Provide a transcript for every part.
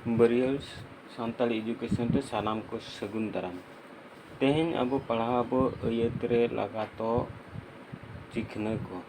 Burial Santali education रे सानाम को सगुन दाराम तेहें अब पढ़ाबो अयत रे लगातो चिखना को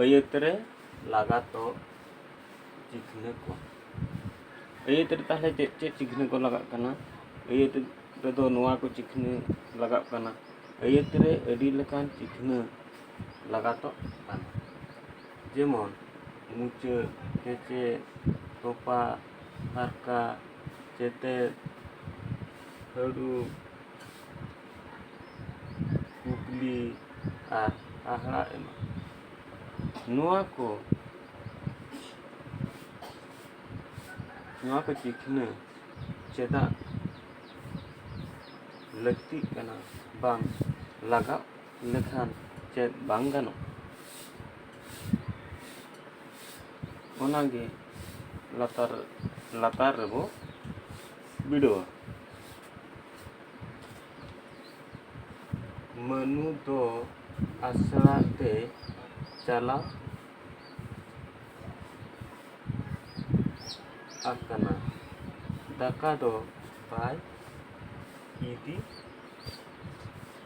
अयत रे लगातो चिखना को अयत रे ताहले चे चिखना को लगा कना अयत रे दो नोआ को चिखना लगा कना अयत रे अडी लकान चिखना लगातो कना जेमन मुचा केचे टोपा हारका चेते हड़ू कुकली और आहड़ा एमा नोआ को चिखना चेदा लगती कना बांग लगा लेखान चेद बांग गानो ओनागे लातार रेबो बिडोआ मनु दो आसरा ते चला आकना दाका दो बाय इदी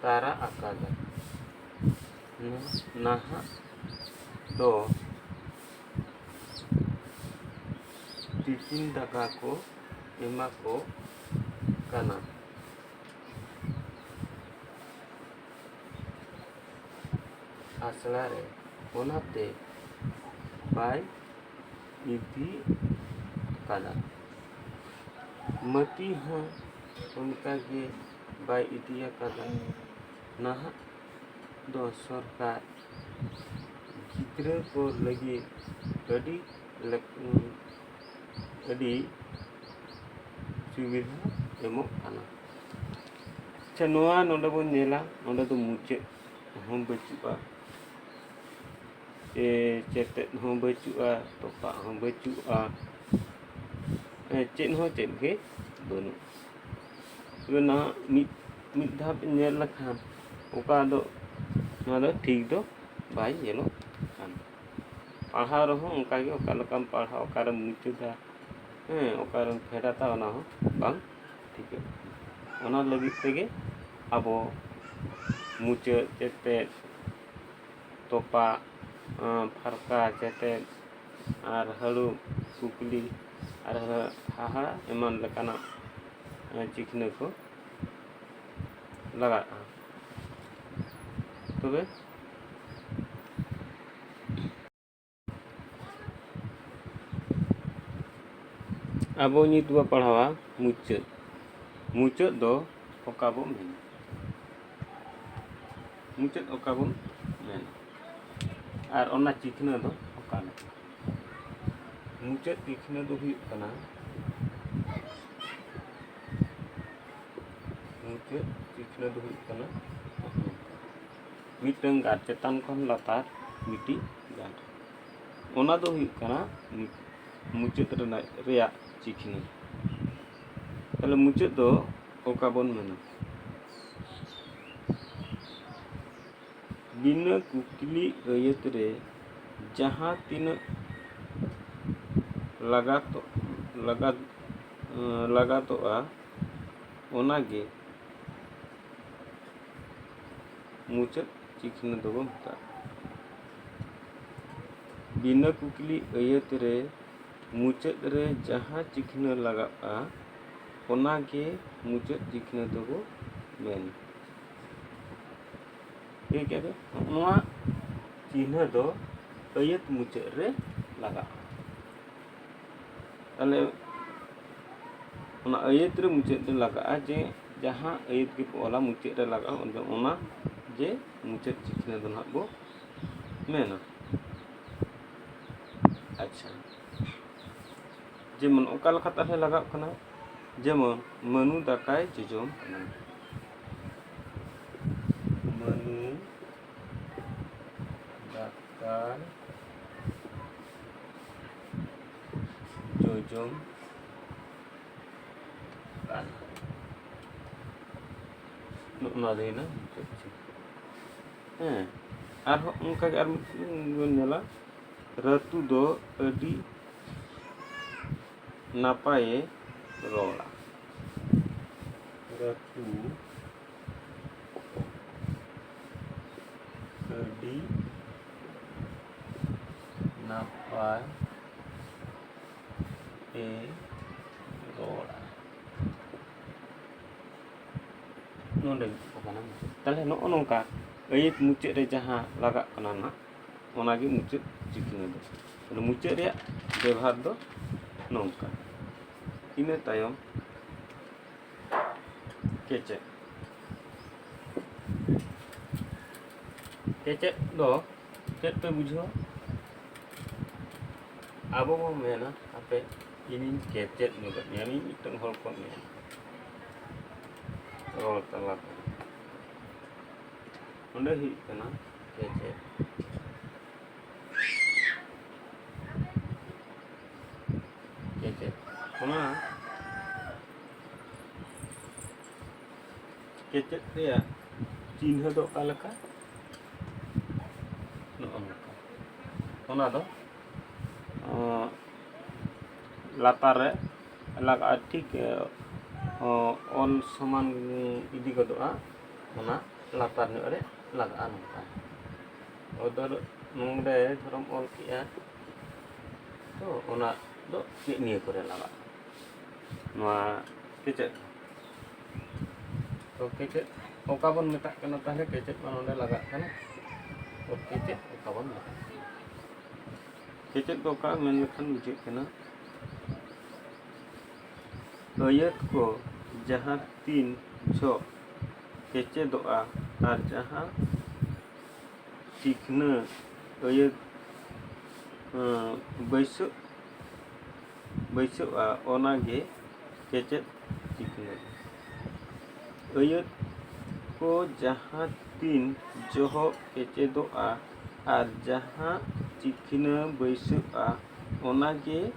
तारा आकादा नाहा दो टिफिन दाका को एमा को कना आसला रे ओनाते बाय इदी कादा मती हाँ उनका के बाय इदिया कादा नाहा दो सरकार गिद्रा को लगी अड़ी सुविधा एमो काना अच्छा नोआ नोडे बन नेला नोडे तो मुचे हम बचुआ चेते हम बचुआ टोपा हम बचुआ चेन हो चेन के बनु तो ना मिद धाप नेल लखान ओका दो ना दो ठीक दो बाय नेलो कान पढ़ा रहो उनका के ओका लकाम पढ़ा ओका रे मुचुदा ओका रे फेडाता ओना हो बांग ठीक है ओना लगी तेगे अब मुचा चेते टोपा फारका चेते और हड़ू कुकली और हाहाड़ा एमान लेकाना चिकना को लगा तबे अब नितुआ पढ़ावा मुचाद दो ओकाबो मेन मुचाद ओकाबो मेन और ओना चिकना दो ओकाना मुचाद चिकना दो हुई कना मुचाद चिकना दो हुई कना मिटंग गार चेतान खन लातार मिटी गार ओना दो हुई कना मुचाद रेया चिकना तले मुचाद दो ओकाबोन मेना बिना कुकली अयत रे जहाँ तीन लगा तो ओनागे मुचाद चिकना दो मता बिना कुकली अयत रे मुचाद रे जहाँ चिकना लगा ओनागे मुचाद चिकना दो मेन ठीक है नोआ चिन्ह दो अयत मुचाद रे लगा तले ओना अयत रे मुचाद रे लगा जे जहाँ अयत के पोला मुचाद रे लगा ओना जे मुचाद चिकना दो ना बो मेना अच्छा जेमन ओका लखा ताहे लगा कना जेमन मनु दाकाय जोजोम कना मनु दाकाय जोजोम कना नुना देना और उनका नेला रतु दो अडी napaye rola. Ratu adi napai rola. Nonde kana tale no nongka ayat mucet re jaha lagak kana na onage mucet cikna do. Ada mucet re ବ୍ୟବହାର do nongka. Ina tayom kecek. Kecek do cek pe bujho abo mo mena ape ini kecek juga yani iteng hol ko me rol talak onde hi kana kecek kecek ona kecek dia चिन्ह दो का लेका ona do latar re laga ठीक on saman idi godoa ona latar nyok re laga nongka odor nongde thorom ol kia to ona do niye kore laga noa kecek to kecek oka bon metak kana tahle kecek man onde laga kana to kecek oka bon metak kecek do ka men lekhan bujek kana ayat ko jahan tin jo kece doa ar jahan cikna ayat baisuk onage kece cikna ayat ko jahan tin joho kece doa ar jahan cikna baisuk onage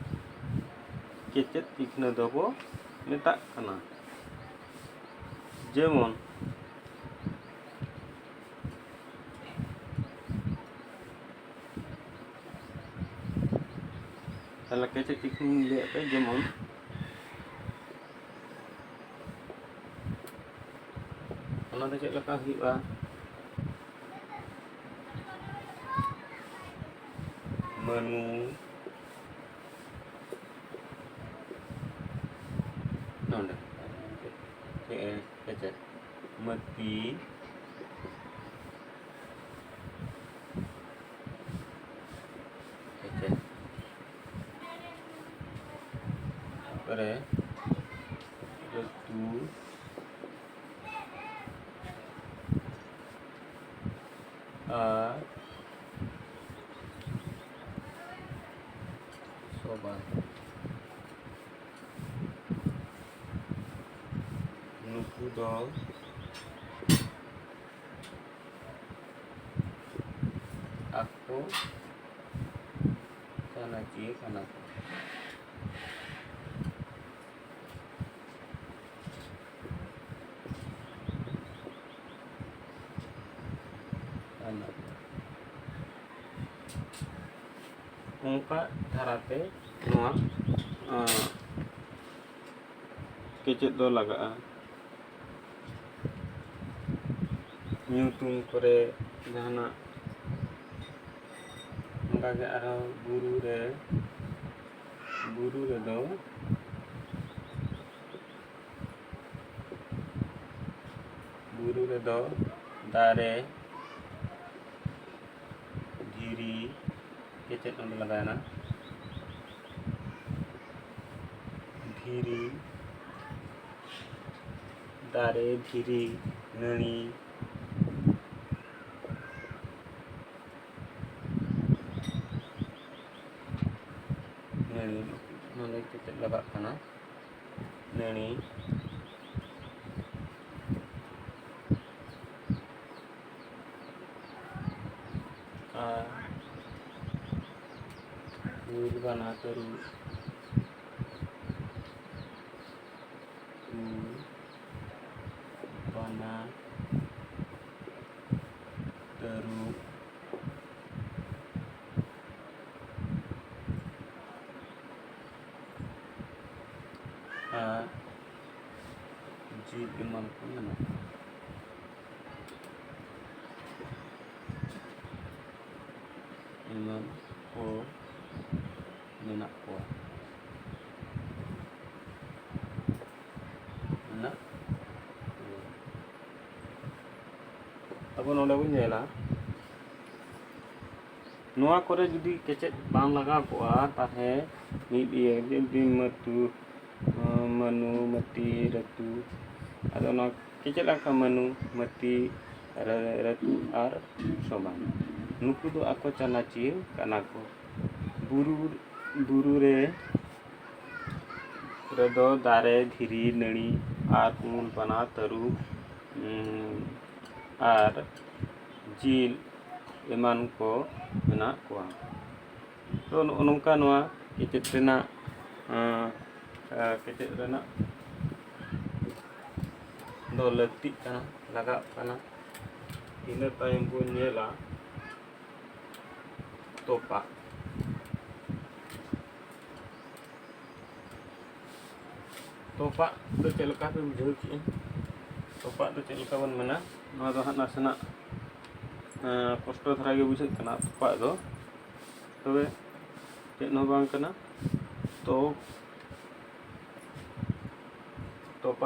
kece cikna dobo metak kana jemon kalau kecek cikna lihat pe jemon ona do cek leka hiwa menu nonde kecek mati kecek pare retu soban nuku do aku kana ci kana kana ongka dharate noa kecek do laga nyutung kore jahana ongka ge aro buru re do dare dhiri kecek onde lagana dhiri dare dhiri nani nani kecek lagak kana nani nirvana teru nirvana teru ᱟᱨ ᱡᱤᱞ ᱮᱢᱟᱱ ᱠᱚ ᱢᱮᱱᱟᱜᱼᱟ᱾ ᱮᱢᱟᱱ ᱠᱚ ᱢᱮᱱᱟᱜ ᱠᱚᱣᱟ᱾ ᱢᱮᱱᱟᱜ ᱠᱚᱣᱟ᱾ ᱟᱵᱚ ᱱᱚᱰᱮ ᱵᱚᱱ ᱧᱮᱞᱟ ᱱᱚᱣᱟ ᱠᱚᱨᱮ ᱡᱩᱫᱤ ᱠᱮᱪᱮᱫ ᱵᱟᱝ ᱞᱟᱜᱟᱣ ᱠᱚᱜᱼᱟ ᱛᱟᱦᱚᱞᱮ ᱢᱤᱫ ᱤᱭᱟᱹ ᱢᱟᱹᱱᱩ ᱢᱟᱹᱛᱤ ᱨᱟᱹᱛᱩ ᱟᱫᱚ ᱚᱱᱟ ᱠᱮᱪᱮᱫ ᱞᱮᱱᱠᱷᱟᱱ ᱢᱟᱹᱱᱩ ᱢᱟᱹᱛᱤ ᱨᱟᱹᱛᱩ ᱟᱨ ᱥᱚᱢᱟᱱ ᱱᱩᱠᱩ ᱫᱚ ᱟᱠᱚ ᱪᱟᱱᱟᱪᱤᱭᱟᱹ ᱠᱟᱱᱟ ᱠᱚ᱾ ᱵᱩᱨᱩ ᱨᱮᱫᱚ ᱫᱟᱨᱮ ᱫᱷᱤᱨᱤ ᱱᱟᱹᱲᱤ ᱟᱨ ᱩᱢᱩᱞ ᱯᱟᱱᱟ ᱛᱟᱹᱨᱩᱵ ᱟᱨ ᱡᱤᱞ ᱮᱢᱟᱱ ᱠᱚ ᱢᱮᱱᱟᱜ ᱠᱚᱣᱟ᱾ ᱛᱚ ᱱᱚᱜᱼᱚ ᱱᱚᱝᱠᱟ ᱱᱚᱣᱟ ᱠᱮᱪᱮᱫ ᱨᱮᱱᱟᱜ ᱫᱚ ᱞᱟᱹᱠᱛᱤᱜ ᱠᱟᱱᱟ, ᱞᱟᱜᱟᱜ ᱠᱟᱱᱟ᱾ ᱤᱱᱟᱹ ᱛᱟᱭᱚᱢ ᱵᱚᱱ ᱧᱮᱞᱟ ᱛᱚᱯᱟᱜ᱾ ᱛᱚᱯᱟᱜ ᱫᱚ ᱪᱮᱫ ᱞᱮᱠᱟ ᱯᱮ ᱵᱩᱡᱷᱟᱹᱣ ᱠᱮᱜᱼᱟ? ᱛᱚᱯᱟᱜ ᱫᱚ ᱪᱮᱫ ᱞᱮᱠᱟ ᱵᱚᱱ ᱢᱮᱱᱟ? ᱱᱚᱣᱟ ᱫᱚ ᱦᱟᱸᱜ ᱱᱟᱥᱮᱱᱟᱜ ᱠᱚᱥᱴᱚ ᱫᱷᱟᱨᱟ ᱜᱮ ᱵᱩᱡᱷᱟᱹᱜ ᱠᱟᱱᱟ ᱛᱚᱯᱟᱜ ᱫᱚ, ᱛᱚᱵᱮ ᱪᱮᱫ ᱦᱚᱸ ᱵᱟᱝ ᱠᱟᱱᱟ᱾ ᱛᱚᱯᱟᱜ